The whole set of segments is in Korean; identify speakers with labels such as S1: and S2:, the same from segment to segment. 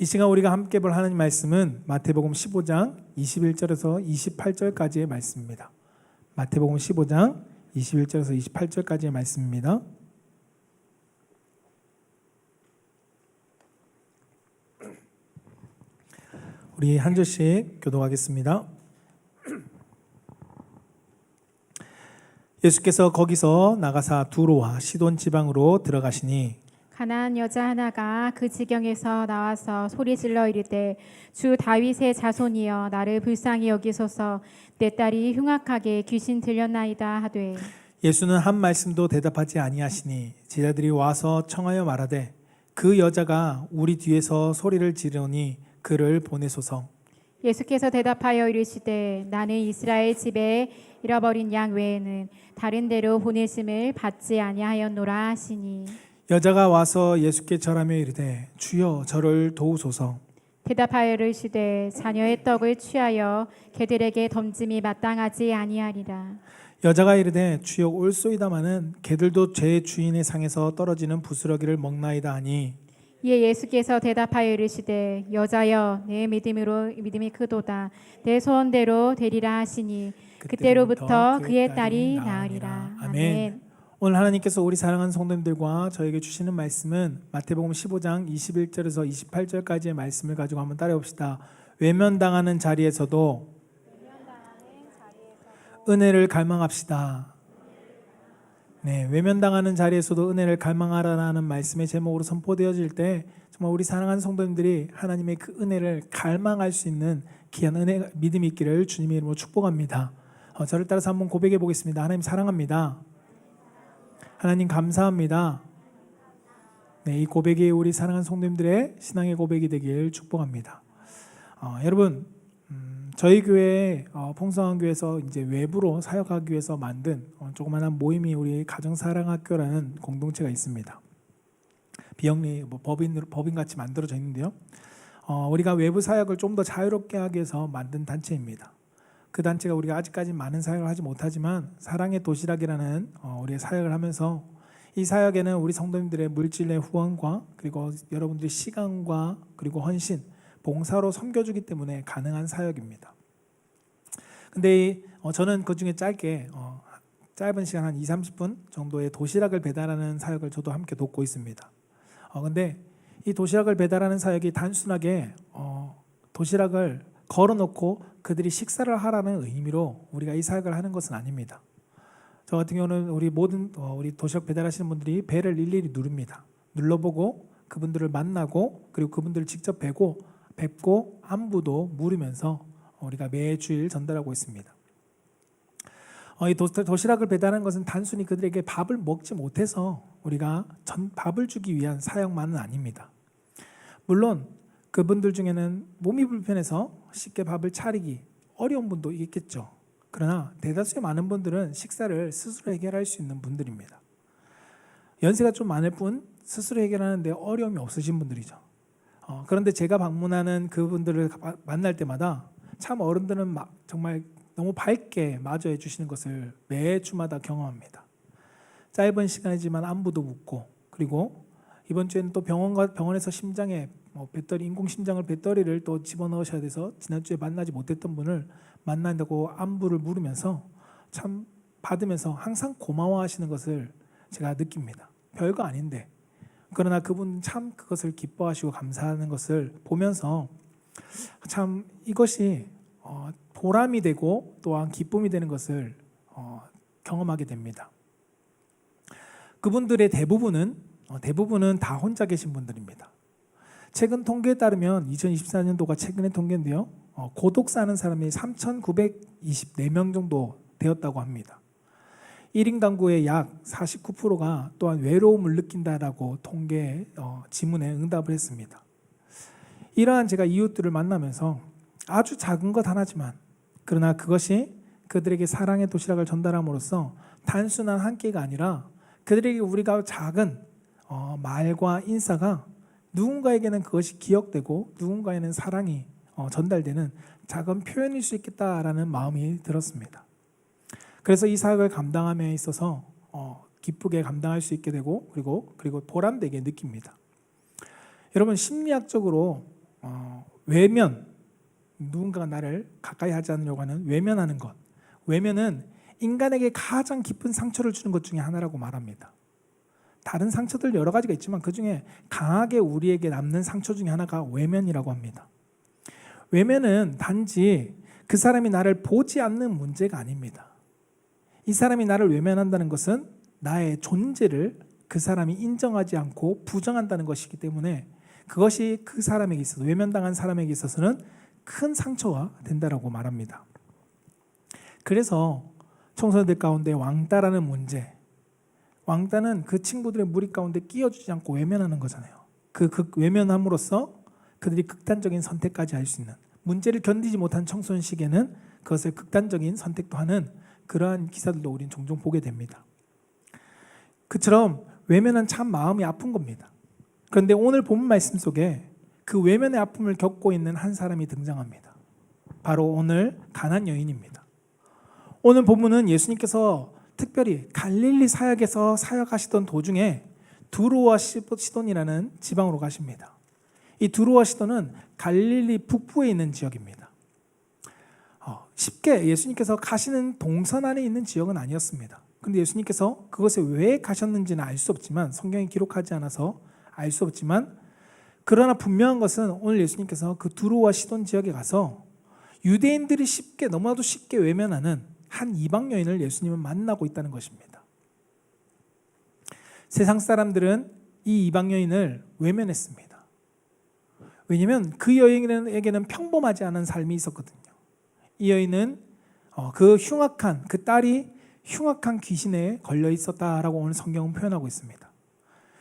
S1: 이 시간 우리가 함께 볼 하나님 말씀은 마태복음 15장 21절에서 28절까지의 말씀입니다. 마태복음 15장 21절에서 28절까지의 말씀입니다. 우리 한 절씩 교독하겠습니다. 예수께서 거기서 나가사 두로와 시돈 지방으로 들어가시니
S2: 가나안 여자 하나가 그 지경에서 나와서 소리질러 이르되 주 다윗의 자손이여 나를 불쌍히 여기소서 내 딸이 흉악하게 귀신 들렸나이다 하되
S1: 예수는 한 말씀도 대답하지 아니하시니 제자들이 와서 청하여 말하되 그 여자가 우리 뒤에서 소리를 지르니 그를 보내소서.
S2: 예수께서 대답하여 이르시되 나는 이스라엘 집에 잃어버린 양 외에는 다른 데로 보내심을 받지 아니하였노라 하시니
S1: 여자가 와서 예수께 절하며 이르되 주여 저를 도우소서.
S2: 대답하여 이르시되 자녀의 떡을 취하여 개들에게 던짐이 마땅하지 아니하리라.
S1: 여자가 이르되 주여 올소이다마는 개들도 제 주인의 상에서 떨어지는 부스러기를 먹나이다 하니
S2: 이에 예수께서 대답하여 이르시되 여자여 내 믿음이 크도다 내 소원대로 되리라 하시니 그때로부터 그의 딸이 나으리라. 아멘.
S1: 오늘 하나님께서 우리 사랑하는 성도님들과 저에게 주시는 말씀은 마태복음 15장 21절에서 28절까지의 말씀을 가지고 한번 따라해 봅시다. 외면당하는 자리에서도 은혜를 갈망합시다. 네, 외면당하는 자리에서도 은혜를 갈망하라는 말씀의 제목으로 선포되어질 때 정말 우리 사랑하는 성도님들이 하나님의 그 은혜를 갈망할 수 있는 귀한 은혜, 믿음이 있기를 주님의 이름으로 축복합니다. 저를 따라서 한번 고백해 보겠습니다. 하나님 사랑합니다. 하나님 감사합니다. 네, 이 고백이 우리 사랑하는 성도님들의 신앙의 고백이 되길 축복합니다. 여러분, 저희 교회 풍성한 교회에서 이제 외부로 사역하기 위해서 만든 조그마한 모임이 우리 가정사랑학교라는 공동체가 있습니다. 비영리 법인 같이 만들어져 있는데요. 우리가 외부 사역을 좀 더 자유롭게 하기 위해서 만든 단체입니다. 그 단체가 우리가 아직까지 많은 사역을 하지 못하지만 사랑의 도시락이라는 우리의 사역을 하면서 이 사역에는 우리 성도님들의 물질의 후원과 그리고 여러분들의 시간과 그리고 헌신, 봉사로 섬겨주기 때문에 가능한 사역입니다. 근데 저는 그 중에 짧은 시간 한 20-30분 정도의 도시락을 배달하는 사역을 저도 함께 돕고 있습니다. 근데 이 도시락을 배달하는 사역이 단순하게 도시락을 걸어놓고 그들이 식사를 하라는 의미로 우리가 이 사역을 하는 것은 아닙니다. 저 같은 경우는 우리 도시락 배달하시는 분들이 배를 일일이 누릅니다. 눌러보고 그분들을 만나고 그리고 그분들을 직접 뵙고 안부도 물으면서 우리가 매주일 전달하고 있습니다. 이 도시락을 배달하는 것은 단순히 그들에게 밥을 먹지 못해서 우리가 밥을 주기 위한 사역만은 아닙니다. 물론 그분들 중에는 몸이 불편해서 쉽게 밥을 차리기 어려운 분도 있겠죠. 그러나 대다수의 많은 분들은 식사를 스스로 해결할 수 있는 분들입니다. 연세가 좀 많을 뿐 스스로 해결하는데 어려움이 없으신 분들이죠. 그런데 제가 방문하는 그분들을 만날 때마다 참 어른들은 정말 너무 밝게 마주해 주시는 것을 매주마다 경험합니다. 짧은 시간이지만 안부도 묻고 그리고 이번 주에는 또 병원에서 심장에 인공심장을 배터리를 또 집어넣으셔야 돼서 지난주에 만나지 못했던 분을 만난다고 안부를 물으면서 참 받으면서 항상 고마워하시는 것을 제가 느낍니다. 별거 아닌데 그러나 그분 참 그것을 기뻐하시고 감사하는 것을 보면서 참 이것이 보람이 되고 또한 기쁨이 되는 것을 경험하게 됩니다. 그분들의 대부분은 다 혼자 계신 분들입니다. 최근 통계에 따르면 2024년도가 최근의 통계인데요. 고독 사는 사람이 3,924명 정도 되었다고 합니다. 1인 가구의 약 49%가 또한 외로움을 느낀다라고 통계 지문에 응답을 했습니다. 이러한 제가 이웃들을 만나면서 아주 작은 것 하나지만 그러나 그것이 그들에게 사랑의 도시락을 전달함으로써 단순한 한 끼가 아니라 그들에게 우리가 작은 말과 인사가 누군가에게는 그것이 기억되고 누군가에는 사랑이 전달되는 작은 표현일 수 있겠다라는 마음이 들었습니다. 그래서 이 사역을 감당함에 있어서 기쁘게 감당할 수 있게 되고 그리고 보람되게 느낍니다. 여러분 심리학적으로 외면, 누군가가 나를 가까이 하지 않으려고 하는 외면하는 것. 외면은 인간에게 가장 깊은 상처를 주는 것 중에 하나라고 말합니다. 다른 상처들 여러 가지가 있지만 그 중에 강하게 우리에게 남는 상처 중에 하나가 외면이라고 합니다. 외면은 단지 그 사람이 나를 보지 않는 문제가 아닙니다. 이 사람이 나를 외면한다는 것은 나의 존재를 그 사람이 인정하지 않고 부정한다는 것이기 때문에 그것이 그 사람에게 있어서, 외면당한 사람에게 있어서는 큰 상처가 된다라고 말합니다. 그래서 청소년들 가운데 왕따라는 문제, 왕따는 그 친구들의 무리 가운데 끼워주지 않고 외면하는 거잖아요. 그 외면함으로써 그들이 극단적인 선택까지 할 수 있는, 문제를 견디지 못한 청소년 시기에는 그것을 극단적인 선택도 하는 그러한 기사들도 우리는 종종 보게 됩니다. 그처럼 외면은 참 마음이 아픈 겁니다. 그런데 오늘 본문 말씀 속에 그 외면의 아픔을 겪고 있는 한 사람이 등장합니다. 바로 오늘 가나안 여인입니다. 오늘 본문은 예수님께서 특별히 갈릴리 사역에서 사역하시던 도중에 두로와 시돈이라는 지방으로 가십니다. 이 두로와 시돈은 갈릴리 북부에 있는 지역입니다. 쉽게 예수님께서 가시는 동선 안에 있는 지역은 아니었습니다. 그런데 예수님께서 그것에 왜 가셨는지는 알 수 없지만, 성경이 기록하지 않아서 알 수 없지만, 그러나 분명한 것은 오늘 예수님께서 그 두로와 시돈 지역에 가서 유대인들이 너무나도 쉽게 외면하는 한 이방 여인을 예수님은 만나고 있다는 것입니다. 세상 사람들은 이 이방 여인을 외면했습니다. 왜냐하면 그 여인에게는 평범하지 않은 삶이 있었거든요. 이 여인은 그 딸이 흉악한 귀신에 걸려 있었다라고 오늘 성경은 표현하고 있습니다.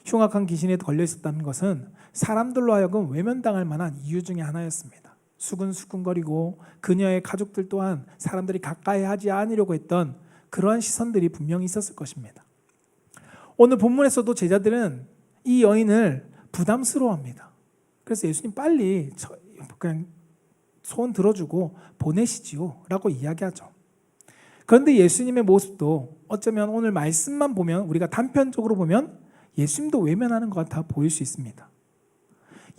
S1: 흉악한 귀신에 걸려 있었다는 것은 사람들로 하여금 외면당할 만한 이유 중에 하나였습니다. 수근수근거리고 그녀의 가족들 또한 사람들이 가까이 하지 않으려고 했던 그러한 시선들이 분명히 있었을 것입니다. 오늘 본문에서도 제자들은 이 여인을 부담스러워합니다. 그래서 예수님 빨리 그냥 소원 들어주고 보내시지요 라고 이야기하죠. 그런데 예수님의 모습도 어쩌면 오늘 말씀만 보면, 우리가 단편적으로 보면 예수님도 외면하는 것 같아 보일 수 있습니다.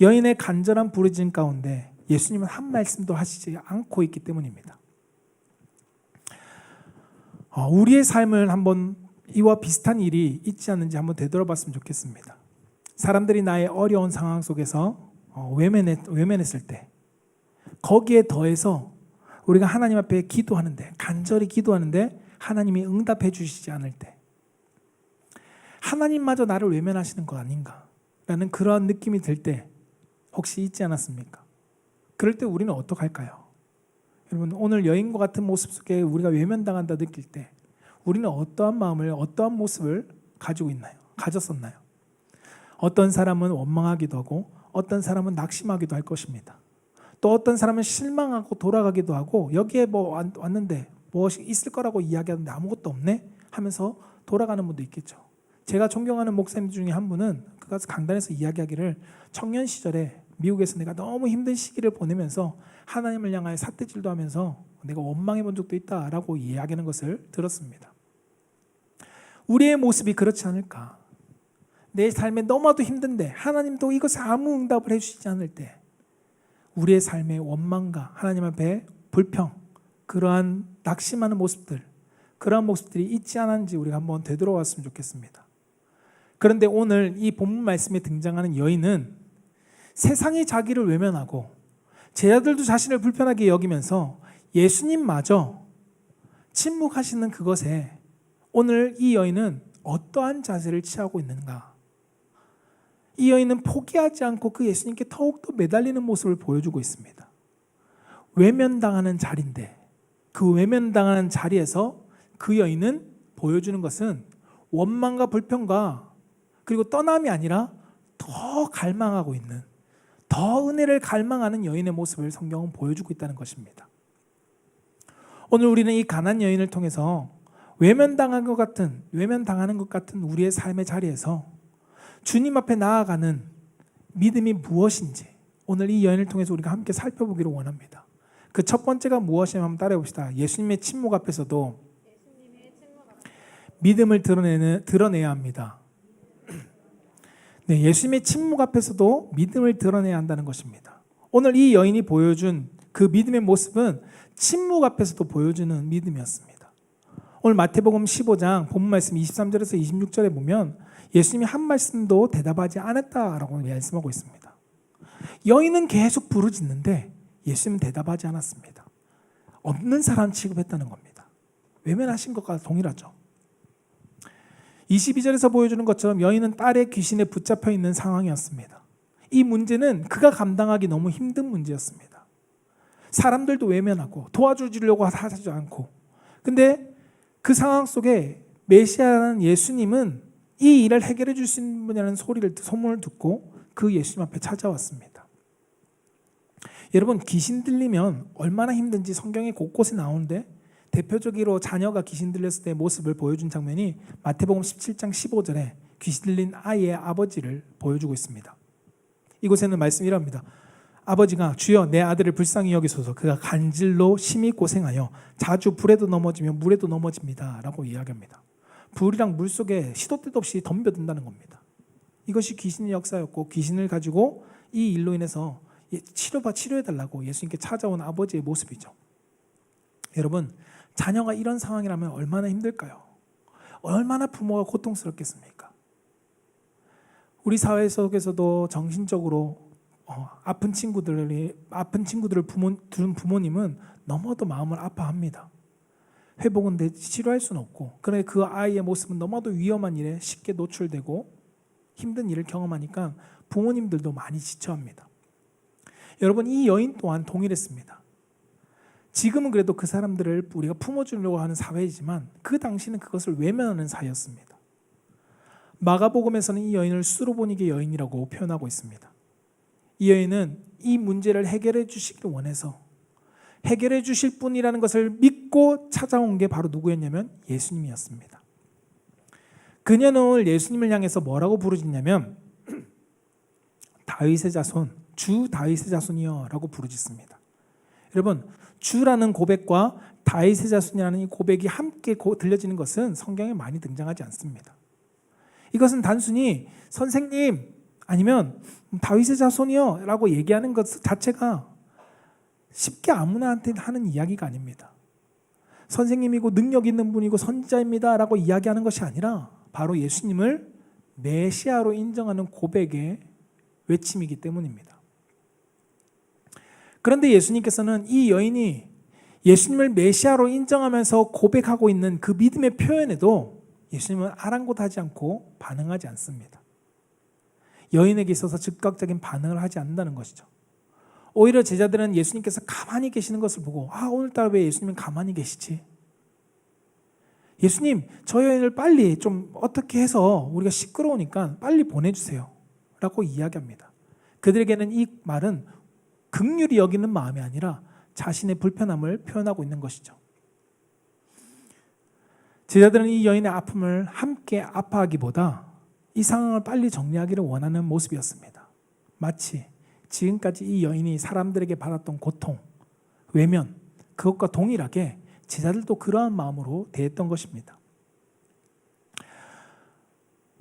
S1: 여인의 간절한 부르짖음 가운데 예수님은 한 말씀도 하시지 않고 있기 때문입니다. 우리의 삶을 한번 이와 비슷한 일이 있지 않는지 한번 되돌아봤으면 좋겠습니다. 사람들이 나의 어려운 상황 속에서 외면했을 때, 거기에 더해서 우리가 하나님 앞에 기도하는데, 간절히 기도하는데 하나님이 응답해 주시지 않을 때, 하나님마저 나를 외면하시는 거 아닌가라는 그러한 느낌이 들 때 혹시 있지 않았습니까? 그럴 때 우리는 어떻게 할까요? 여러분, 오늘 여인과 같은 모습 속에 우리가 외면당한다 느낄 때 우리는 어떠한 마음을, 어떠한 모습을 가졌었나요? 어떤 사람은 원망하기도 하고 어떤 사람은 낙심하기도 할 것입니다. 또 어떤 사람은 실망하고 돌아가기도 하고, 여기에 왔는데 무엇이 있을 거라고 이야기하는데 아무것도 없네 하면서 돌아가는 분도 있겠죠. 제가 존경하는 목사님 중에 한 분은 그가 강단에서 이야기하기를, 청년 시절에 미국에서 내가 너무 힘든 시기를 보내면서 하나님을 향하여 삿대질도 하면서 내가 원망해 본 적도 있다라고 이야기하는 것을 들었습니다. 우리의 모습이 그렇지 않을까? 내 삶에 너무나도 힘든데 하나님도 이것에 아무 응답을 해주시지 않을 때 우리의 삶의 원망과 하나님 앞에 불평, 그러한 낙심하는 모습들, 그러한 모습들이 있지 않은지 우리가 한번 되돌아왔으면 좋겠습니다. 그런데 오늘 이 본문 말씀에 등장하는 여인은 세상이 자기를 외면하고 제자들도 자신을 불편하게 여기면서 예수님마저 침묵하시는 그것에 오늘 이 여인은 어떠한 자세를 취하고 있는가? 이 여인은 포기하지 않고 그 예수님께 더욱더 매달리는 모습을 보여주고 있습니다. 외면당하는 자리인데 그 외면당하는 자리에서 그 여인은 보여주는 것은 원망과 불평과 그리고 떠남이 아니라 더 갈망하고 있는, 더 은혜를 갈망하는 여인의 모습을 성경은 보여주고 있다는 것입니다. 오늘 우리는 이 가나안 여인을 통해서 외면당하는 것 같은 우리의 삶의 자리에서 주님 앞에 나아가는 믿음이 무엇인지 오늘 이 여인을 통해서 우리가 함께 살펴보기를 원합니다. 그 첫 번째가 무엇이냐면 한번 따라해 봅시다. 예수님의 침묵 앞에서도 믿음을 드러내야 합니다. 네, 예수님의 침묵 앞에서도 믿음을 드러내야 한다는 것입니다. 오늘 이 여인이 보여준 그 믿음의 모습은 침묵 앞에서도 보여주는 믿음이었습니다. 오늘 마태복음 15장 본문 말씀 23절에서 26절에 보면 예수님이 한 말씀도 대답하지 않았다라고 말씀하고 있습니다. 여인은 계속 부르짖는데 예수님은 대답하지 않았습니다. 없는 사람 취급했다는 겁니다. 외면하신 것과 동일하죠. 22절에서 보여주는 것처럼 여인은 딸의 귀신에 붙잡혀 있는 상황이었습니다. 이 문제는 그가 감당하기 너무 힘든 문제였습니다. 사람들도 외면하고 도와주려고 하지 않고, 근데 그 상황 속에 메시아라는 예수님은 이 일을 해결해 줄 수 있는 분이라는 소문을 듣고 그 예수님 앞에 찾아왔습니다. 여러분, 귀신 들리면 얼마나 힘든지 성경에 곳곳에 나오는데 대표적으로 자녀가 귀신 들렸을 때의 모습을 보여준 장면이 마태복음 17장 15절에 귀신 들린 아이의 아버지를 보여주고 있습니다. 이곳에는 말씀이 이랍니다. 아버지가 주여 내 아들을 불쌍히 여기소서, 그가 간질로 심히 고생하여 자주 불에도 넘어지며 물에도 넘어집니다 라고 이야기합니다. 불이랑 물 속에 시도 때도 없이 덤벼든다는 겁니다. 이것이 귀신의 역사였고, 귀신을 가지고 이 일로 인해서 치료해달라고 예수님께 찾아온 아버지의 모습이죠. 여러분, 자녀가 이런 상황이라면 얼마나 힘들까요? 얼마나 부모가 고통스럽겠습니까? 우리 사회 속에서도 정신적으로 아픈 친구들을 두는 부모님은 너무도 마음을 아파합니다. 회복은 치료할 수는 없고, 그러나 그 아이의 모습은 너무도 위험한 일에 쉽게 노출되고 힘든 일을 경험하니까 부모님들도 많이 지쳐합니다. 여러분, 이 여인 또한 동일했습니다. 지금은 그래도 그 사람들을 우리가 품어주려고 하는 사회이지만 그 당시는 그것을 외면하는 사회였습니다. 마가복음에서는 이 여인을 수로보니게 여인이라고 표현하고 있습니다. 이 여인은 이 문제를 해결해 주시길 원해서 해결해 주실 분이라는 것을 믿고 찾아온 게 바로 누구였냐면 예수님이었습니다. 그녀는 오늘 예수님을 향해서 뭐라고 부르짖냐면 다윗의 자손, 주 다윗의 자손이여 라고 부르짖습니다. 여러분, 주라는 고백과 다윗의 자손이라는 이 고백이 함께 들려지는 것은 성경에 많이 등장하지 않습니다. 이것은 단순히 선생님 아니면 다윗의 자손이요 라고 얘기하는 것 자체가 쉽게 아무나한테 하는 이야기가 아닙니다. 선생님이고 능력 있는 분이고 선지자입니다 라고 이야기하는 것이 아니라 바로 예수님을 메시아로 인정하는 고백의 외침이기 때문입니다. 그런데 예수님께서는 이 여인이 예수님을 메시아로 인정하면서 고백하고 있는 그 믿음의 표현에도 예수님은 아랑곳하지 않고 반응하지 않습니다. 여인에게 있어서 즉각적인 반응을 하지 않는다는 것이죠. 오히려 제자들은 예수님께서 가만히 계시는 것을 보고 오늘따라 왜 예수님은 가만히 계시지? 예수님, 저 여인을 빨리 좀 어떻게 해서 우리가 시끄러우니까 빨리 보내주세요 라고 이야기합니다. 그들에게는 이 말은 긍휼히 여기는 마음이 아니라 자신의 불편함을 표현하고 있는 것이죠. 제자들은 이 여인의 아픔을 함께 아파하기보다 이 상황을 빨리 정리하기를 원하는 모습이었습니다. 마치 지금까지 이 여인이 사람들에게 받았던 고통, 외면, 그것과 동일하게 제자들도 그러한 마음으로 대했던 것입니다.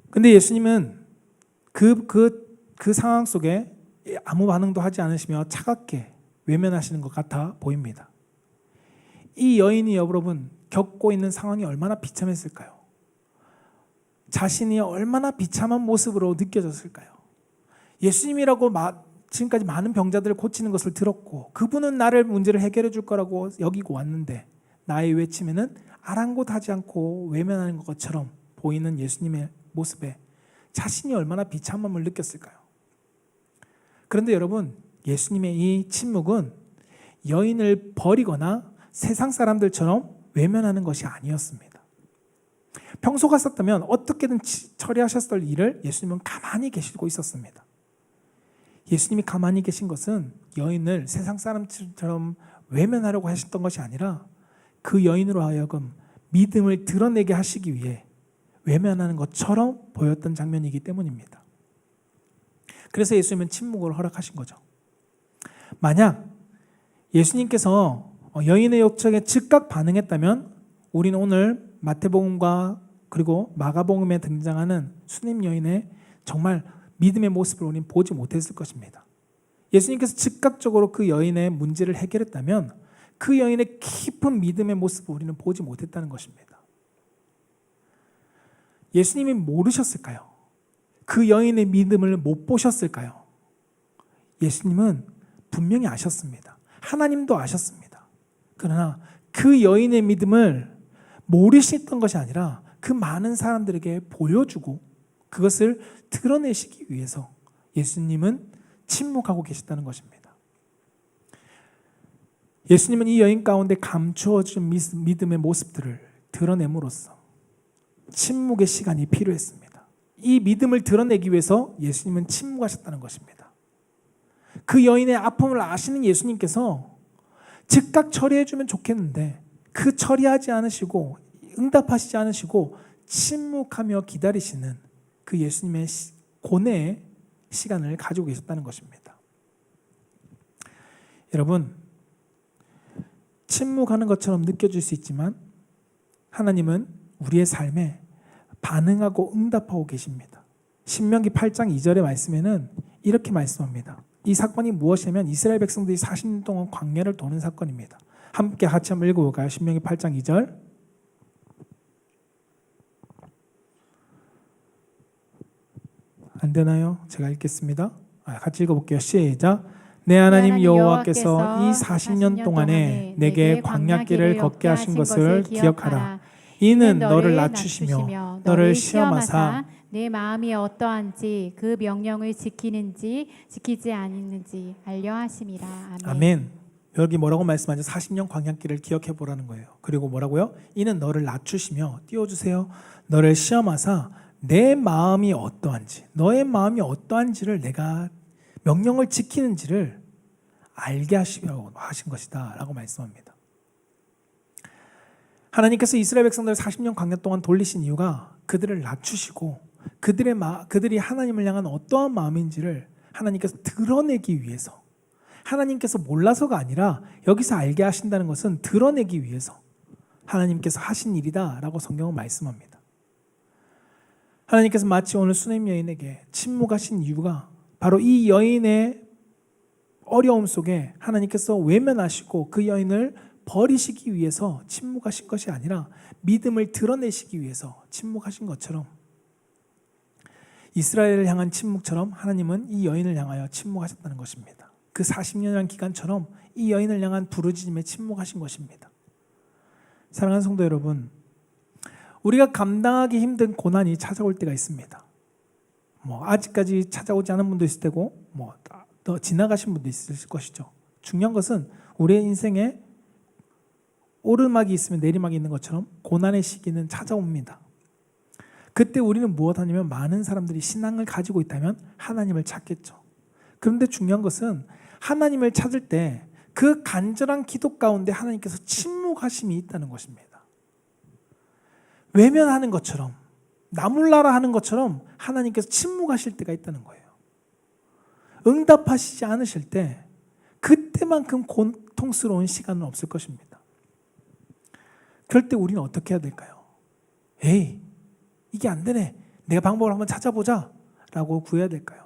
S1: 그런데 예수님은 그 상황 속에 아무 반응도 하지 않으시며 차갑게 외면하시는 것 같아 보입니다. 이 여인이 여러분 겪고 있는 상황이 얼마나 비참했을까요? 자신이 얼마나 비참한 모습으로 느껴졌을까요? 예수님이라고 지금까지 많은 병자들을 고치는 것을 들었고 그분은 나를 문제를 해결해 줄 거라고 여기고 왔는데 나의 외침에는 아랑곳하지 않고 외면하는 것처럼 보이는 예수님의 모습에 자신이 얼마나 비참함을 느꼈을까요? 그런데 여러분, 예수님의 이 침묵은 여인을 버리거나 세상 사람들처럼 외면하는 것이 아니었습니다. 평소 같았다면 어떻게든 처리하셨을 일을 예수님은 가만히 계시고 있었습니다. 예수님이 가만히 계신 것은 여인을 세상 사람처럼 외면하려고 하셨던 것이 아니라 그 여인으로 하여금 믿음을 드러내게 하시기 위해 외면하는 것처럼 보였던 장면이기 때문입니다. 그래서 예수님은 침묵을 허락하신 거죠. 만약 예수님께서 여인의 요청에 즉각 반응했다면 우리는 오늘 마태복음과 그리고 마가복음에 등장하는 수냄 여인의 정말 믿음의 모습을 우리는 보지 못했을 것입니다. 예수님께서 즉각적으로 그 여인의 문제를 해결했다면 그 여인의 깊은 믿음의 모습을 우리는 보지 못했다는 것입니다. 예수님이 모르셨을까요? 그 여인의 믿음을 못 보셨을까요? 예수님은 분명히 아셨습니다. 하나님도 아셨습니다. 그러나 그 여인의 믿음을 모르셨던 것이 아니라 그 많은 사람들에게 보여주고 그것을 드러내시기 위해서 예수님은 침묵하고 계셨다는 것입니다. 예수님은 이 여인 가운데 감추어진 믿음의 모습들을 드러냄으로써 침묵의 시간이 필요했습니다. 이 믿음을 드러내기 위해서 예수님은 침묵하셨다는 것입니다. 그 여인의 아픔을 아시는 예수님께서 즉각 처리해주면 좋겠는데 그 처리하지 않으시고 응답하시지 않으시고 침묵하며 기다리시는 그 예수님의 고뇌의 시간을 가지고 계셨다는 것입니다. 여러분, 침묵하는 것처럼 느껴질 수 있지만 하나님은 우리의 삶에 반응하고 응답하고 계십니다. 신명기 8장 2절의 말씀에는 이렇게 말씀합니다. 이 사건이 무엇이냐면 이스라엘 백성들이 40년 동안 광야를 도는 사건입니다. 함께 같이 한번 읽어볼까요? 신명기 8장 2절. 안 되나요? 제가 읽겠습니다. 같이 읽어볼게요. 시작. 내 하나님 여호와께서 이 40년 동안에 내게 광야길을 걷게 하신 것을 기억하라. 이는 너를 낮추시며 너를 시험하사
S2: 내 마음이 어떠한지 그 명령을 지키는지 지키지 않는지 알려 하심이라. 아멘.
S1: 아멘. 여기 뭐라고 말씀하죠? 40년 광야길을 기억해 보라는 거예요. 그리고 뭐라고요? 이는 너를 낮추시며 띄워주세요. 너를 시험하사 내 마음이 어떠한지, 너의 마음이 어떠한지를 내가 명령을 지키는지를 알게 하시려고 하신 것이다 라고 말씀합니다. 하나님께서 이스라엘 백성들을 40년 광야 동안 돌리신 이유가 그들을 낮추시고 그들이 하나님을 향한 어떠한 마음인지를 하나님께서 드러내기 위해서, 하나님께서 몰라서가 아니라 여기서 알게 하신다는 것은 드러내기 위해서 하나님께서 하신 일이다 라고 성경은 말씀합니다. 하나님께서 마치 오늘 수넴 여인에게 침묵하신 이유가 바로 이 여인의 어려움 속에 하나님께서 외면하시고 그 여인을 버리시기 위해서 침묵하신 것이 아니라 믿음을 드러내시기 위해서 침묵하신 것처럼 이스라엘을 향한 침묵처럼 하나님은 이 여인을 향하여 침묵하셨다는 것입니다. 그 40년이라는 기간처럼 이 여인을 향한 부르짖음에 침묵하신 것입니다. 사랑하는 성도 여러분, 우리가 감당하기 힘든 고난이 찾아올 때가 있습니다. 아직까지 찾아오지 않은 분도 있을 테고 더 지나가신 분도 있을 것이죠. 중요한 것은 우리의 인생에 오르막이 있으면 내리막이 있는 것처럼 고난의 시기는 찾아옵니다. 그때 우리는 무엇 하냐면 많은 사람들이 신앙을 가지고 있다면 하나님을 찾겠죠. 그런데 중요한 것은 하나님을 찾을 때 그 간절한 기도 가운데 하나님께서 침묵하심이 있다는 것입니다. 외면하는 것처럼, 나몰라라 하는 것처럼 하나님께서 침묵하실 때가 있다는 거예요. 응답하시지 않으실 때 그때만큼 고통스러운 시간은 없을 것입니다. 그럴 때 우리는 어떻게 해야 될까요? 에이, 이게 안 되네. 내가 방법을 한번 찾아보자 라고 구해야 될까요?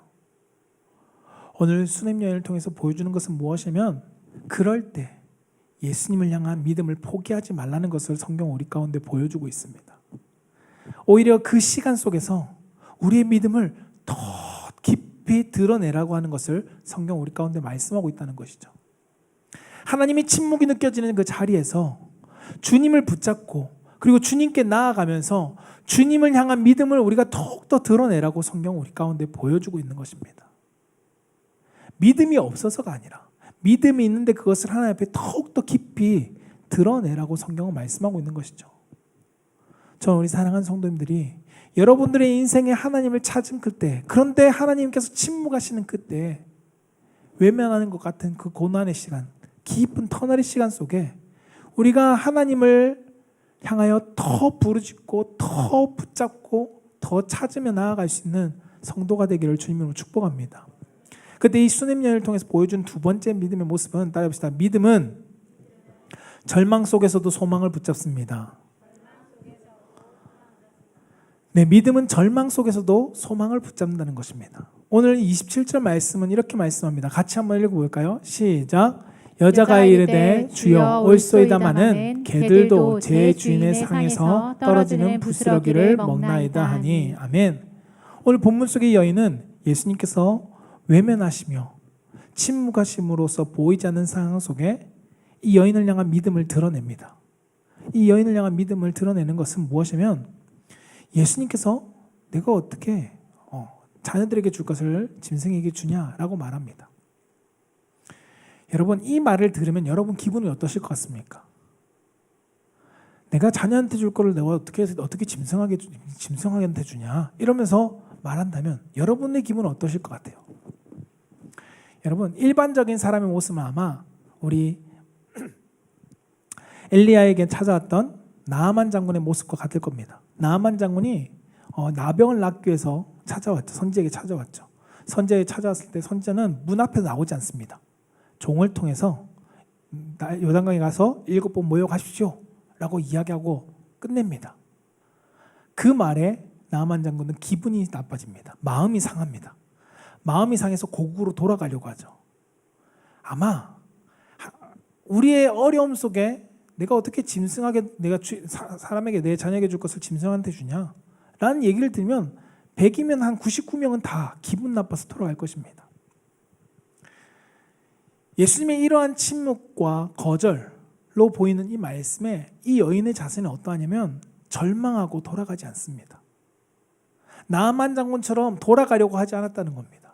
S1: 오늘 수넴 여인을 통해서 보여주는 것은 무엇이냐면 그럴 때 예수님을 향한 믿음을 포기하지 말라는 것을 성경 우리 가운데 보여주고 있습니다. 오히려 그 시간 속에서 우리의 믿음을 더 깊이 드러내라고 하는 것을 성경 우리 가운데 말씀하고 있다는 것이죠. 하나님이 침묵이 느껴지는 그 자리에서 주님을 붙잡고 그리고 주님께 나아가면서 주님을 향한 믿음을 우리가 더욱더 드러내라고 성경 우리 가운데 보여주고 있는 것입니다. 믿음이 없어서가 아니라 믿음이 있는데 그것을 하나님 앞에 더욱더 깊이 드러내라고 성경은 말씀하고 있는 것이죠. 저는 우리 사랑하는 성도님들이 여러분들의 인생에 하나님을 찾은 그때, 그런데 하나님께서 침묵하시는 그때 외면하는 것 같은 그 고난의 시간, 깊은 터널의 시간 속에 우리가 하나님을 향하여 더 부르짖고 더 붙잡고 더 찾으며 나아갈 수 있는 성도가 되기를 주님으로 축복합니다. 그때 이 수넴 여인을 통해서 보여준 두 번째 믿음의 모습은 따라해봅시다. 믿음은 절망 속에서도 소망을 붙잡습니다. 네, 믿음은 절망 속에서도 소망을 붙잡는다는 것입니다. 오늘 27절 말씀은 이렇게 말씀합니다. 같이 한번 읽어볼까요? 시작. 여자가 이르되 주여 올소이다마는 개들도 제 주인의 상에서 떨어지는 부스러기를 먹나이다 하니. 아멘. 오늘 본문 속의 여인은 예수님께서 외면하시며 침묵하심으로써 보이지 않는 상황 속에 이 여인을 향한 믿음을 드러냅니다. 이 여인을 향한 믿음을 드러내는 것은 무엇이냐면 예수님께서 내가 어떻게 자녀들에게 줄 것을 짐승에게 주냐라고 말합니다. 여러분, 이 말을 들으면 여러분 기분이 어떠실 것 같습니까? 내가 자녀한테 줄 거를 내가 어떻게 짐승한테 주냐 이러면서 말한다면 여러분의 기분은 어떠실 것 같아요? 여러분, 일반적인 사람의 모습은 아마 우리 엘리야에게 찾아왔던 나아만 장군의 모습과 같을 겁니다. 나아만 장군이 나병을 낫기 위해서 찾아왔죠. 선지에게 찾아왔죠. 선지에게 찾아왔을 때 선지자는 문 앞에 나오지 않습니다. 종을 통해서 요단강에 가서 7번 모여가십시오 라고 이야기하고 끝냅니다. 그 말에 나아만 장군은 기분이 나빠집니다. 마음이 상합니다. 마음이 상해서 고국으로 돌아가려고 하죠. 아마 우리의 어려움 속에 내가 어떻게 짐승하게 내가 사람에게 내 자녀에게 줄 것을 짐승한테 주냐 라는 얘기를 들으면 100이면 한 99명은 다 기분 나빠서 돌아갈 것입니다. 예수님의 이러한 침묵과 거절로 보이는 이 말씀에 이 여인의 자세는 어떠하냐면 절망하고 돌아가지 않습니다. 나아만 장군처럼 돌아가려고 하지 않았다는 겁니다.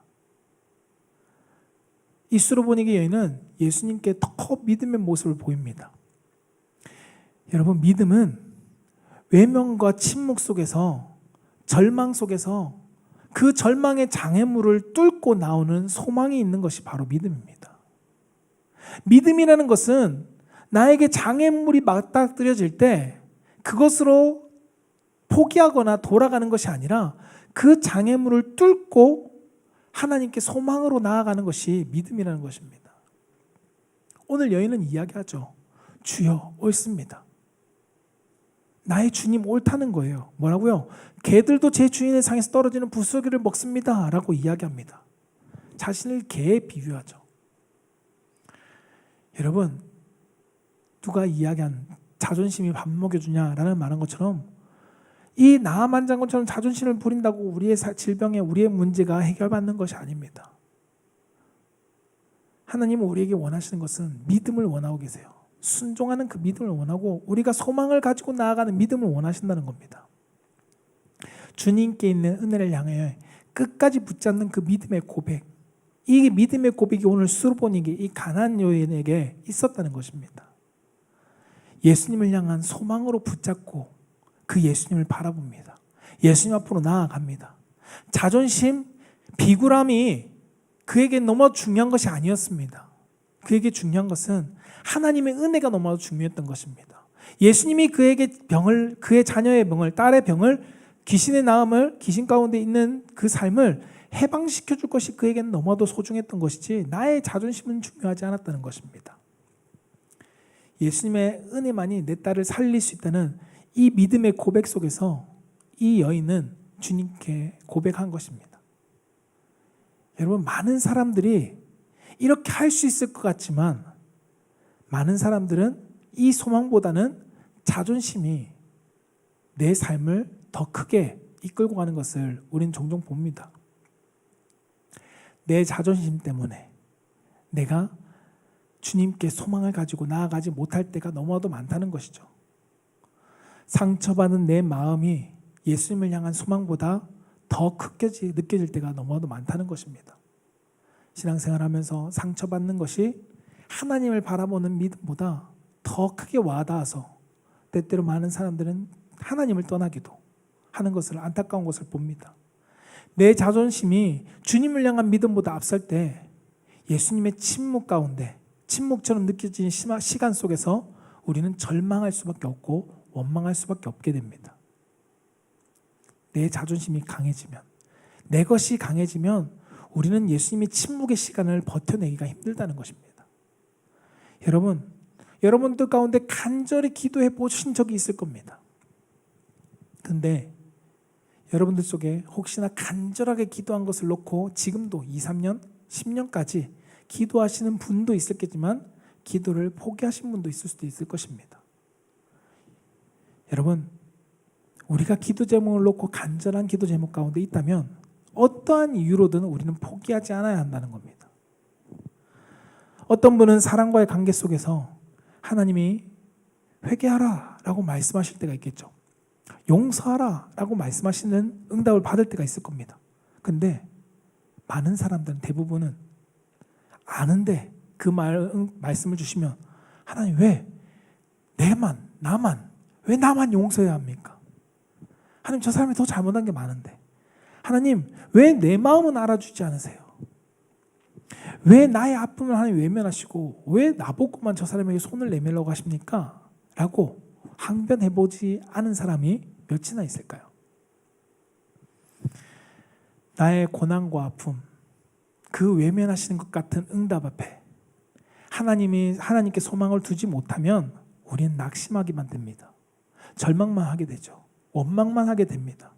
S1: 이 수로보니게 여인은 예수님께 더 믿음의 모습을 보입니다. 여러분, 믿음은 외면과 침묵 속에서 절망 속에서 그 절망의 장애물을 뚫고 나오는 소망이 있는 것이 바로 믿음입니다. 믿음이라는 것은 나에게 장애물이 맞닥뜨려질 때 그것으로 포기하거나 돌아가는 것이 아니라 그 장애물을 뚫고 하나님께 소망으로 나아가는 것이 믿음이라는 것입니다. 오늘 여인은 이야기하죠. 주여 옳습니다. 나의 주님 옳다는 거예요. 뭐라고요? 개들도 제 주인의 상에서 떨어지는 부스러기를 먹습니다 라고 이야기합니다. 자신을 개에 비유하죠. 여러분, 누가 이야기한 자존심이 밥 먹여주냐라는 말한 것처럼 이 나아만 장군처럼 자존심을 부린다고 우리의 질병에 우리의 문제가 해결받는 것이 아닙니다. 하나님은 우리에게 원하시는 것은 믿음을 원하고 계세요. 순종하는 그 믿음을 원하고 우리가 소망을 가지고 나아가는 믿음을 원하신다는 겁니다. 주님께 있는 은혜를 향해 끝까지 붙잡는 그 믿음의 고백, 이 믿음의 고백이 오늘 수르보니게 이 가나안 여인에게 있었다는 것입니다. 예수님을 향한 소망으로 붙잡고 그 예수님을 바라봅니다. 예수님 앞으로 나아갑니다. 자존심, 비굴함이 그에게 너무 중요한 것이 아니었습니다. 그에게 중요한 것은 하나님의 은혜가 너무 중요했던 것입니다. 예수님이 그에게 병을, 그의 자녀의 병을, 딸의 병을, 귀신의 나음을, 귀신 가운데 있는 그 삶을 해방시켜 줄 것이 그에게는 너무도 소중했던 것이지 나의 자존심은 중요하지 않았다는 것입니다. 예수님의 은혜만이 내 딸을 살릴 수 있다는 이 믿음의 고백 속에서 이 여인은 주님께 고백한 것입니다. 여러분, 많은 사람들이 이렇게 할 수 있을 것 같지만 많은 사람들은 이 소망보다는 자존심이 내 삶을 더 크게 이끌고 가는 것을 우리는 종종 봅니다. 내 자존심 때문에 내가 주님께 소망을 가지고 나아가지 못할 때가 너무나도 많다는 것이죠. 상처받은 내 마음이 예수님을 향한 소망보다 더 크게 느껴질 때가 너무나도 많다는 것입니다. 신앙생활하면서 상처받는 것이 하나님을 바라보는 믿음보다 더 크게 와닿아서 때때로 많은 사람들은 하나님을 떠나기도 하는 것을, 안타까운 것을 봅니다. 내 자존심이 주님을 향한 믿음보다 앞설 때 예수님의 침묵 가운데, 침묵처럼 느껴지는 시간 속에서 우리는 절망할 수밖에 없고 원망할 수밖에 없게 됩니다. 내 자존심이 강해지면, 내 것이 강해지면 우리는 예수님의 침묵의 시간을 버텨내기가 힘들다는 것입니다. 여러분들 가운데 간절히 기도해 보신 적이 있을 겁니다. 근데 여러분들 속에 혹시나 간절하게 기도한 것을 놓고 지금도 2, 3년, 10년까지 기도하시는 분도 있었겠지만 기도를 포기하신 분도 있을 수도 있을 것입니다. 여러분, 우리가 기도 제목을 놓고 간절한 기도 제목 가운데 있다면 어떠한 이유로든 우리는 포기하지 않아야 한다는 겁니다. 어떤 분은 사랑과의 관계 속에서 하나님이 회개하라 라고 말씀하실 때가 있겠죠. 용서하라 라고 말씀하시는 응답을 받을 때가 있을 겁니다. 근데 많은 사람들은, 대부분은 아는데 그 말씀을 주시면 하나님 왜 나만 왜 나만 용서해야 합니까? 하나님, 저 사람이 더 잘못한 게 많은데 하나님 왜 내 마음은 알아주지 않으세요? 왜 나의 아픔을 하나님 외면하시고 왜 나보고만 저 사람에게 손을 내밀려고 하십니까? 라고 항변해보지 않은 사람이 몇이나 있을까요? 나의 고난과 아픔, 그 외면하시는 것 같은 응답 앞에 하나님께 소망을 두지 못하면 우리는 낙심하기만 됩니다. 절망만 하게 되죠. 원망만 하게 됩니다.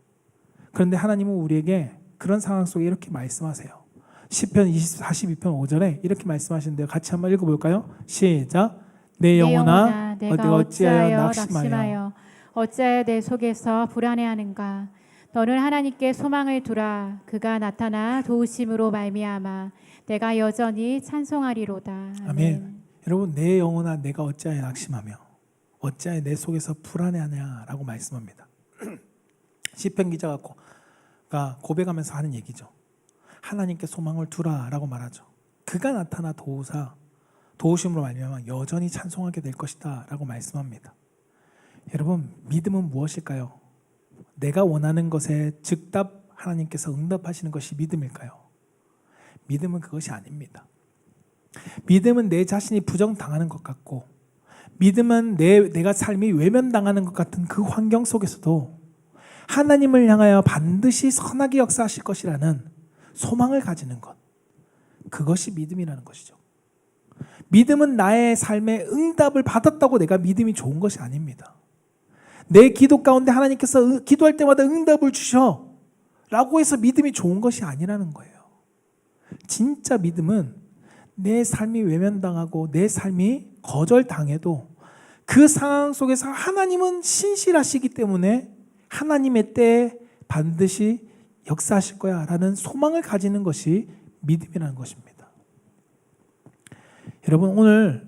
S1: 그런데 하나님은 우리에게 그런 상황 속에 이렇게 말씀하세요. 시편 42편 5절에 이렇게 말씀하시는데요. 같이 한번 읽어볼까요? 시작. 내 영혼아 내가 어찌하여 낙심하여
S2: 어찌하여 내 속에서 불안해하는가. 너는 하나님께 소망을 두라. 그가 나타나 도우심으로 말미암아 내가 여전히 찬송하리로다.
S1: 아멘. 여러분, 내 영혼아 내가 어찌하여 낙심하며 어찌하여 내 속에서 불안해하냐라고 말씀합니다. 시편 기자가 고백하면서 하는 얘기죠. 하나님께 소망을 두라라고 말하죠. 그가 나타나 도우심으로 말미암아 여전히 찬송하게 될 것이다 라고 말씀합니다. 여러분, 믿음은 무엇일까요? 내가 원하는 것에 즉답 하나님께서 응답하시는 것이 믿음일까요? 믿음은 그것이 아닙니다. 믿음은 내 자신이 부정당하는 것 같고, 믿음은 내가 삶이 외면당하는 것 같은 그 환경 속에서도 하나님을 향하여 반드시 선하게 역사하실 것이라는 소망을 가지는 것, 그것이 믿음이라는 것이죠. 믿음은 나의 삶에 응답을 받았다고 내가 믿음이 좋은 것이 아닙니다. 내 기도 가운데 하나님께서 기도할 때마다 응답을 주셔 라고 해서 믿음이 좋은 것이 아니라는 거예요. 진짜 믿음은 내 삶이 외면당하고 내 삶이 거절당해도 그 상황 속에서 하나님은 신실하시기 때문에 하나님의 때에 반드시 역사하실 거야 라는 소망을 가지는 것이 믿음이라는 것입니다. 여러분, 오늘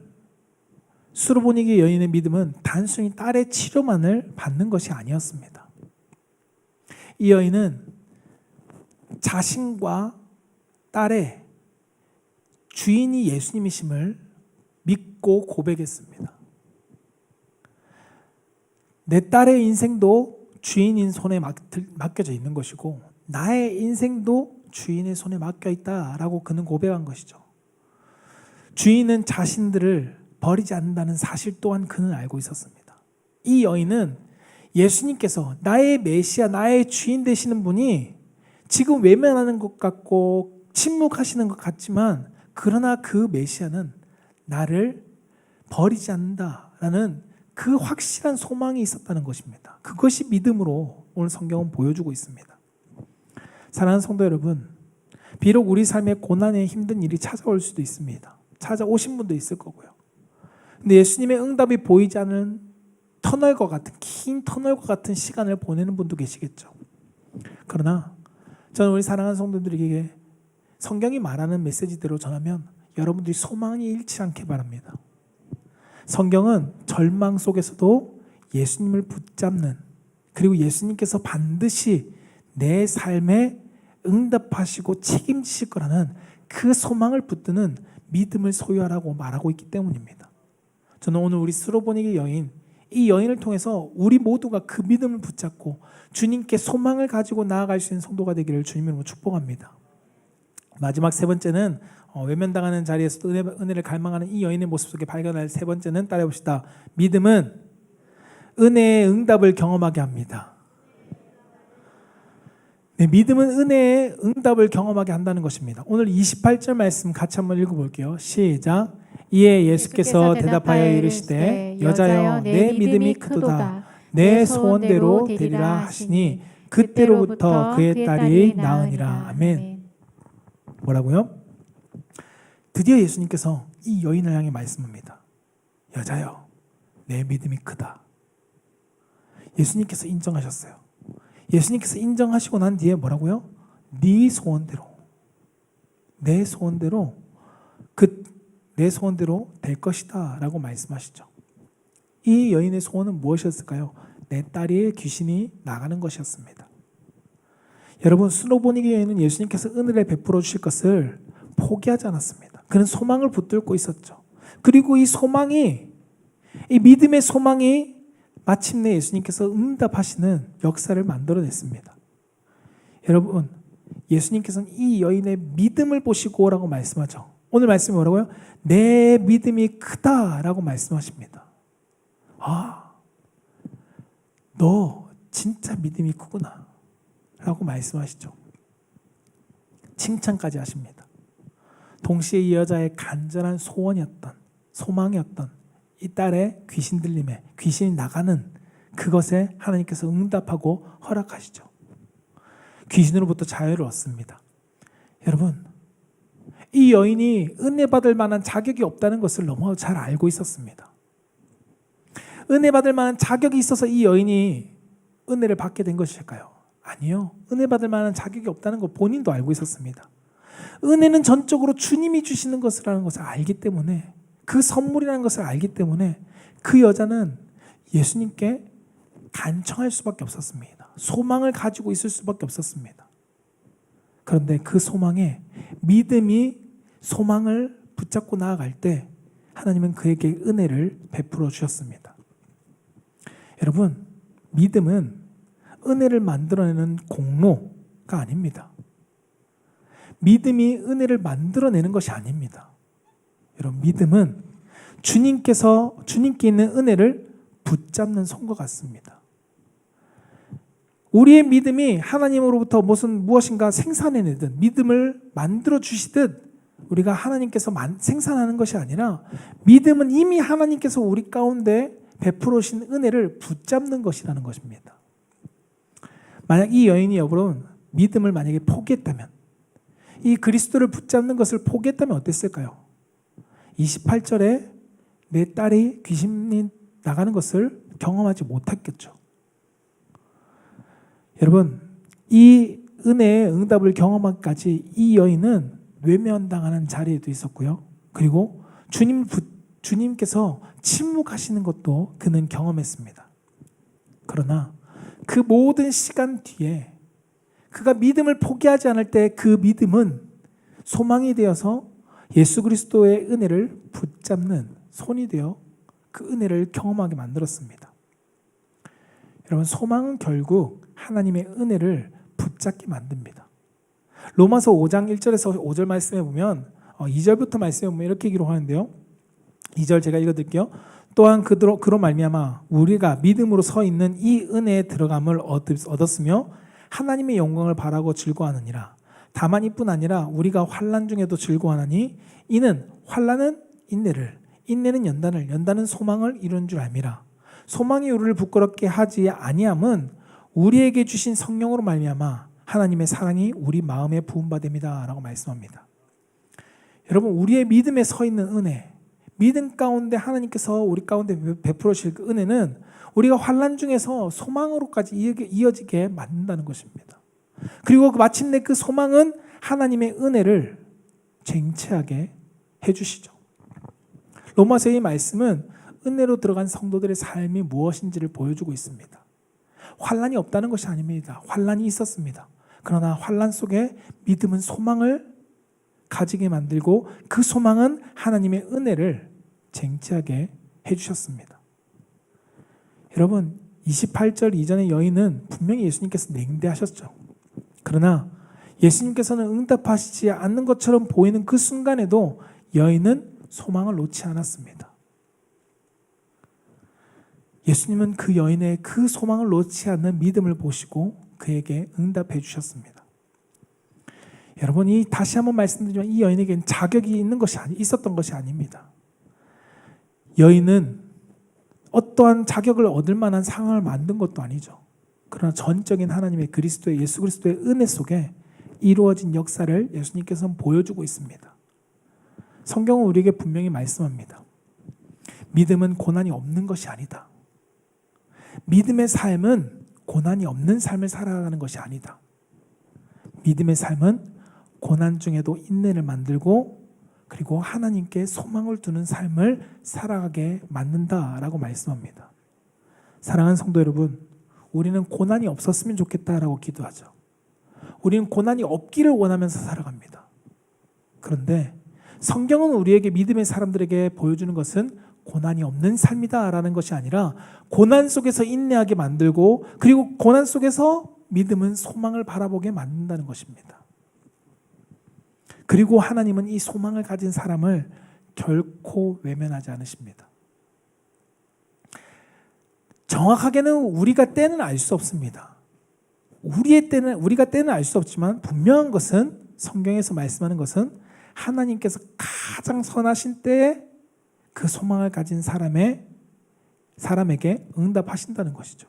S1: 수르보니게 여인의 믿음은 단순히 딸의 치료만을 받는 것이 아니었습니다. 이 여인은 자신과 딸의 주인이 예수님이심을 믿고 고백했습니다. 내 딸의 인생도 주인인 손에 맡겨져 있는 것이고 나의 인생도 주인의 손에 맡겨 있다라고 그는 고백한 것이죠. 주인은 자신들을 버리지 않는다는 사실 또한 그는 알고 있었습니다. 이 여인은 예수님께서 나의 메시아, 나의 주인 되시는 분이 지금 외면하는 것 같고 침묵하시는 것 같지만, 그러나 그 메시아는 나를 버리지 않는다라는 그 확실한 소망이 있었다는 것입니다. 그것이 믿음으로 오늘 성경은 보여주고 있습니다. 사랑하는 성도 여러분, 비록 우리 삶에 고난에 힘든 일이 찾아올 수도 있습니다. 찾아오신 분도 있을 거고요. 근데 예수님의 응답이 보이지 않는 터널과 같은, 긴 터널과 같은 시간을 보내는 분도 계시겠죠. 그러나 저는 우리 사랑하는 성도들에게 성경이 말하는 메시지대로 전하면 여러분들이 소망이 잃지 않게 바랍니다. 성경은 절망 속에서도 예수님을 붙잡는, 그리고 예수님께서 반드시 내 삶에 응답하시고 책임지실 거라는 그 소망을 붙드는 믿음을 소유하라고 말하고 있기 때문입니다. 저는 오늘 우리 수로보니게 여인, 이 여인을 통해서 우리 모두가 그 믿음을 붙잡고 주님께 소망을 가지고 나아갈 수 있는 성도가 되기를 주님으로 축복합니다. 마지막 세 번째는 외면당하는 자리에서도 은혜를 갈망하는 이 여인의 모습 속에 발견할 세 번째는, 따라해봅시다. 믿음은 은혜의 응답을 경험하게 합니다. 네, 믿음은 은혜의 응답을 경험하게 한다는 것입니다. 오늘 28절 말씀 같이 한번 읽어볼게요. 시작. 이에 예수께서 대답하여 이르시되 여자여 내 믿음이 크도다. 내 소원대로 되리라 하시니 그때로부터 그의 딸이 낳으니라. 아멘. 뭐라고요? 드디어 예수님께서 이 여인을 향해 말씀합니다. 여자여, 내 믿음이 크다. 예수님께서 인정하셨어요. 예수님께서 인정하시고 난 뒤에 뭐라고요? 네 소원대로, 내 소원대로, 내 소원대로 될 것이다 라고 말씀하시죠. 이 여인의 소원은 무엇이었을까요? 내 딸의 귀신이 나가는 것이었습니다. 여러분, 스로보니게 여인은 예수님께서 은혜를 베풀어 주실 것을 포기하지 않았습니다. 그는 소망을 붙들고 있었죠. 그리고 이 소망이, 이 믿음의 소망이 마침내 예수님께서 응답하시는 역사를 만들어냈습니다. 여러분, 예수님께서는 이 여인의 믿음을 보시고 라고 말씀하죠. 오늘 말씀이 뭐라고요? 내 믿음이 크다라고 말씀하십니다. 아, 너 진짜 믿음이 크구나 라고 말씀하시죠. 칭찬까지 하십니다. 동시에 이 여자의 간절한 소원이었던, 소망이었던 이 딸의 귀신 들림에, 귀신이 나가는 그것에 하나님께서 응답하고 허락하시죠. 귀신으로부터 자유를 얻습니다. 여러분, 이 여인이 은혜 받을 만한 자격이 없다는 것을 너무 잘 알고 있었습니다. 은혜 받을 만한 자격이 있어서 이 여인이 은혜를 받게 된 것일까요? 아니요. 은혜 받을 만한 자격이 없다는 것 본인도 알고 있었습니다. 은혜는 전적으로 주님이 주시는 것이라는 것을 알기 때문에, 그 선물이라는 것을 알기 때문에 그 여자는 예수님께 간청할 수밖에 없었습니다. 소망을 가지고 있을 수밖에 없었습니다. 그런데 그 소망에 믿음이 소망을 붙잡고 나아갈 때 하나님은 그에게 은혜를 베풀어 주셨습니다. 여러분, 믿음은 은혜를 만들어내는 공로가 아닙니다. 믿음이 은혜를 만들어내는 것이 아닙니다. 여러분, 믿음은 주님께 있는 은혜를 붙잡는 손과 같습니다. 우리의 믿음이 하나님으로부터 무엇인가 생산해내듯 믿음을 만들어 주시듯 우리가 하나님께서 생산하는 것이 아니라, 믿음은 이미 하나님께서 우리 가운데 베풀어 주신 은혜를 붙잡는 것이라는 것입니다. 만약 이 여인이 여러분 믿음을 만약에 포기했다면, 이 그리스도를 붙잡는 것을 포기했다면 어땠을까요? 28절에 내 딸이 귀신이 나가는 것을 경험하지 못했겠죠. 여러분, 이 은혜의 응답을 경험하기까지 이 여인은 외면당하는 자리에도 있었고요. 그리고 주님께서 침묵하시는 것도 그는 경험했습니다. 그러나 그 모든 시간 뒤에 그가 믿음을 포기하지 않을 때 그 믿음은 소망이 되어서 예수 그리스도의 은혜를 붙잡는 손이 되어 그 은혜를 경험하게 만들었습니다. 여러분, 소망은 결국 하나님의 은혜를 붙잡게 만듭니다. 로마서 5장 1절에서 5절 말씀에 보면 2절부터 말씀에 보면 이렇게 기록하는데요. 2절 제가 읽어드릴게요. 또한 그로 말미암아 우리가 믿음으로 서 있는 이 은혜에 들어감을 얻었으며 하나님의 영광을 바라고 즐거워하느니라. 다만 이뿐 아니라 우리가 환난 중에도 즐거워하나니 이는 환난은 인내를, 인내는 연단을, 연단은 소망을 이룬 줄 알미라. 소망이 우리를 부끄럽게 하지 아니함은 우리에게 주신 성령으로 말미암아 하나님의 사랑이 우리 마음에 부음받음이다 라고 말씀합니다. 여러분, 우리의 믿음에 서 있는 은혜, 믿음 가운데 하나님께서 우리 가운데 베풀어 주실 그 은혜는 우리가 환난 중에서 소망으로까지 이어지게 만든다는 것입니다. 그리고 마침내 그 소망은 하나님의 은혜를 쟁취하게 해주시죠. 로마서의 말씀은 은혜로 들어간 성도들의 삶이 무엇인지를 보여주고 있습니다. 환난이 없다는 것이 아닙니다. 환난이 있었습니다. 그러나 환난 속에 믿음은 소망을 가지게 만들고 그 소망은 하나님의 은혜를 쟁취하게 해주셨습니다. 여러분, 28절 이전의 여인은 분명히 예수님께서 냉대하셨죠. 그러나 예수님께서는 응답하시지 않는 것처럼 보이는 그 순간에도 여인은 소망을 놓지 않았습니다. 예수님은 그 여인의 그 소망을 놓지 않는 믿음을 보시고 그에게 응답해 주셨습니다. 여러분, 다시 한번 말씀드리지만 이 여인에게는 자격이 있었던 것이 아닙니다. 여인은 어떠한 자격을 얻을 만한 상황을 만든 것도 아니죠. 그러나 전적인 하나님의 그리스도의 예수 그리스도의 은혜 속에 이루어진 역사를 예수님께서는 보여주고 있습니다. 성경은 우리에게 분명히 말씀합니다. 믿음은 고난이 없는 것이 아니다. 믿음의 삶은 고난이 없는 삶을 살아가는 것이 아니다. 믿음의 삶은 고난 중에도 인내를 만들고 그리고 하나님께 소망을 두는 삶을 살아가게 만든다라고 말씀합니다. 사랑하는 성도 여러분, 우리는 고난이 없었으면 좋겠다라고 기도하죠. 우리는 고난이 없기를 원하면서 살아갑니다. 그런데 성경은 우리에게 믿음의 사람들에게 보여주는 것은 고난이 없는 삶이다라는 것이 아니라 고난 속에서 인내하게 만들고 그리고 고난 속에서 믿음은 소망을 바라보게 만든다는 것입니다. 그리고 하나님은 이 소망을 가진 사람을 결코 외면하지 않으십니다. 정확하게는 우리가 때는 알 수 없습니다. 우리가 때는 알 수 없지만 분명한 것은 성경에서 말씀하는 것은 하나님께서 가장 선하신 때에 그 소망을 가진 사람에게 응답하신다는 것이죠.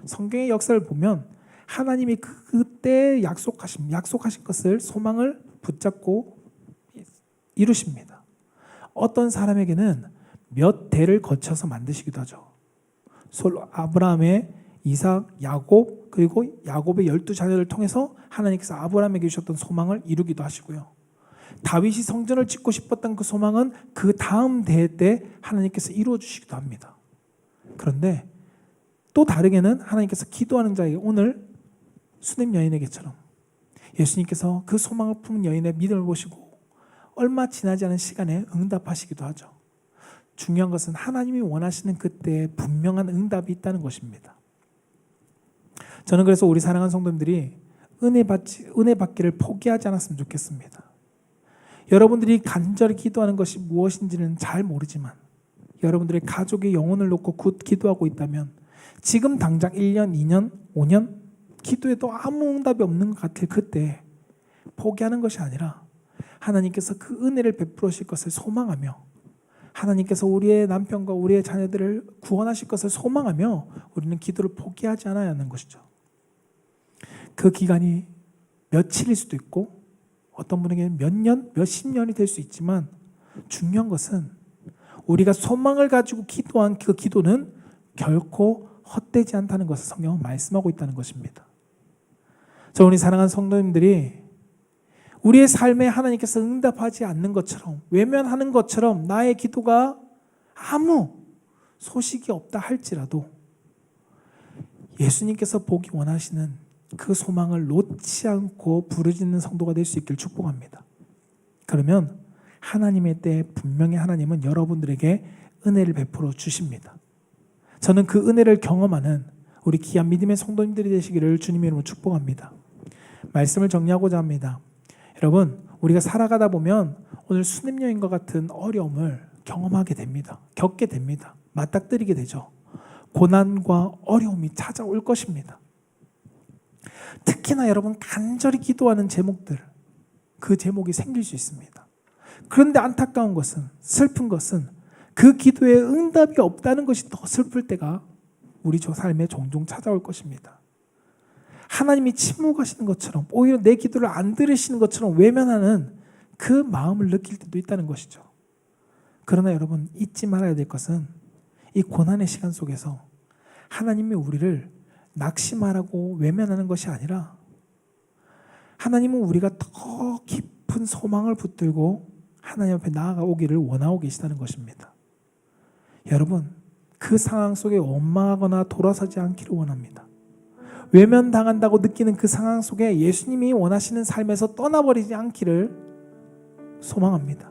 S1: 성경의 역사를 보면 하나님이 그때 약속하신 것을 소망을 붙잡고 이루십니다. 어떤 사람에게는 몇 대를 거쳐서 만드시기도 하죠. 아브라함의 이삭, 야곱 그리고 야곱의 12자녀를 통해서 하나님께서 아브라함에게 주셨던 소망을 이루기도 하시고요. 다윗이 성전을 짓고 싶었던 그 소망은 그 다음 대회 때 하나님께서 이루어 주시기도 합니다. 그런데 또 다르게는 하나님께서 기도하는 자에게 오늘 수냄 여인에게처럼 예수님께서 그 소망을 품은 여인의 믿음을 보시고 얼마 지나지 않은 시간에 응답하시기도 하죠. 중요한 것은 하나님이 원하시는 그때에 분명한 응답이 있다는 것입니다. 저는 그래서 우리 사랑하는 성도님들이 은혜 받기를 포기하지 않았으면 좋겠습니다. 여러분들이 간절히 기도하는 것이 무엇인지는 잘 모르지만 여러분들의 가족의 영혼을 놓고 기도하고 있다면 지금 당장 1년, 2년, 5년 기도해도 아무 응답이 없는 것 같을 그때 포기하는 것이 아니라 하나님께서 그 은혜를 베풀어 주실 것을 소망하며 하나님께서 우리의 남편과 우리의 자녀들을 구원하실 것을 소망하며 우리는 기도를 포기하지 않아야 하는 것이죠. 그 기간이 며칠일 수도 있고 어떤 분에게는 몇 년, 몇십 년이 될 수 있지만 중요한 것은 우리가 소망을 가지고 기도한 그 기도는 결코 헛되지 않다는 것을 성경은 말씀하고 있다는 것입니다. 우리 사랑하는 성도님들이 우리의 삶에 하나님께서 응답하지 않는 것처럼 외면하는 것처럼 나의 기도가 아무 소식이 없다 할지라도 예수님께서 보기 원하시는 그 소망을 놓지 않고 부르짖는 성도가 될 수 있길 축복합니다. 그러면 하나님의 때에 분명히 하나님은 여러분들에게 은혜를 베풀어 주십니다. 저는 그 은혜를 경험하는 우리 귀한 믿음의 성도님들이 되시기를 주님의 이름으로 축복합니다. 말씀을 정리하고자 합니다. 여러분, 우리가 살아가다 보면 오늘 수냄 여인과 같은 어려움을 경험하게 됩니다. 겪게 됩니다. 맞닥뜨리게 되죠. 고난과 어려움이 찾아올 것입니다. 특히나 여러분 간절히 기도하는 제목들, 그 제목이 생길 수 있습니다. 그런데 안타까운 것은, 슬픈 것은 그 기도에 응답이 없다는 것이 더 슬플 때가 우리 삶에 종종 찾아올 것입니다. 하나님이 침묵하시는 것처럼 오히려 내 기도를 안 들으시는 것처럼 외면하는 그 마음을 느낄 때도 있다는 것이죠. 그러나 여러분 잊지 말아야 될 것은 이 고난의 시간 속에서 하나님이 우리를 낙심하라고 외면하는 것이 아니라 하나님은 우리가 더 깊은 소망을 붙들고 하나님 앞에 나아가오기를 원하고 계시다는 것입니다. 여러분 그 상황 속에 원망하거나 돌아서지 않기를 원합니다. 외면당한다고 느끼는 그 상황 속에 예수님이 원하시는 삶에서 떠나버리지 않기를 소망합니다.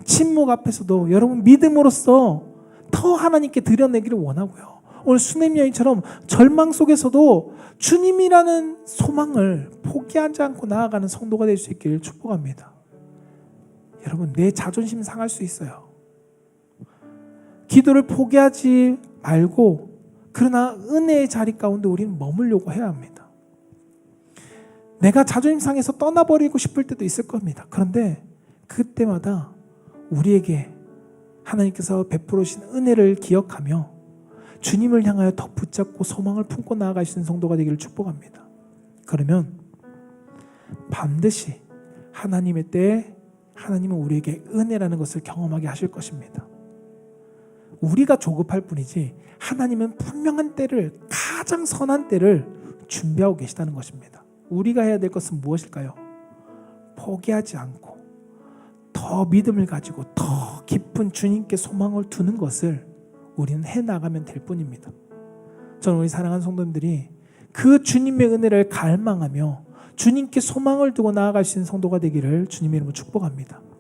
S1: 침묵 앞에서도 여러분 믿음으로써 더 하나님께 드려내기를 원하고요. 오늘 수냄 여인처럼 절망 속에서도 주님이라는 소망을 포기하지 않고 나아가는 성도가 될 수 있기를 축복합니다. 여러분 내 자존심 상할 수 있어요. 기도를 포기하지 말고 그러나 은혜의 자리 가운데 우리는 머물려고 해야 합니다. 내가 자존심 상해서 떠나버리고 싶을 때도 있을 겁니다. 그런데 그때마다 우리에게 하나님께서 베풀어 주신 은혜를 기억하며 주님을 향하여 더 붙잡고 소망을 품고 나아갈 수 있는 성도가 되기를 축복합니다. 그러면 반드시 하나님의 때에 하나님은 우리에게 은혜라는 것을 경험하게 하실 것입니다. 우리가 조급할 뿐이지 하나님은 분명한 때를, 가장 선한 때를 준비하고 계시다는 것입니다. 우리가 해야 될 것은 무엇일까요? 포기하지 않고 더 믿음을 가지고 더 깊은 주님께 소망을 두는 것을 우리는 해나가면 될 뿐입니다. 저는 우리 사랑하는 성도님들이 그 주님의 은혜를 갈망하며 주님께 소망을 두고 나아갈 수 있는 성도가 되기를 주님의 이름으로 축복합니다.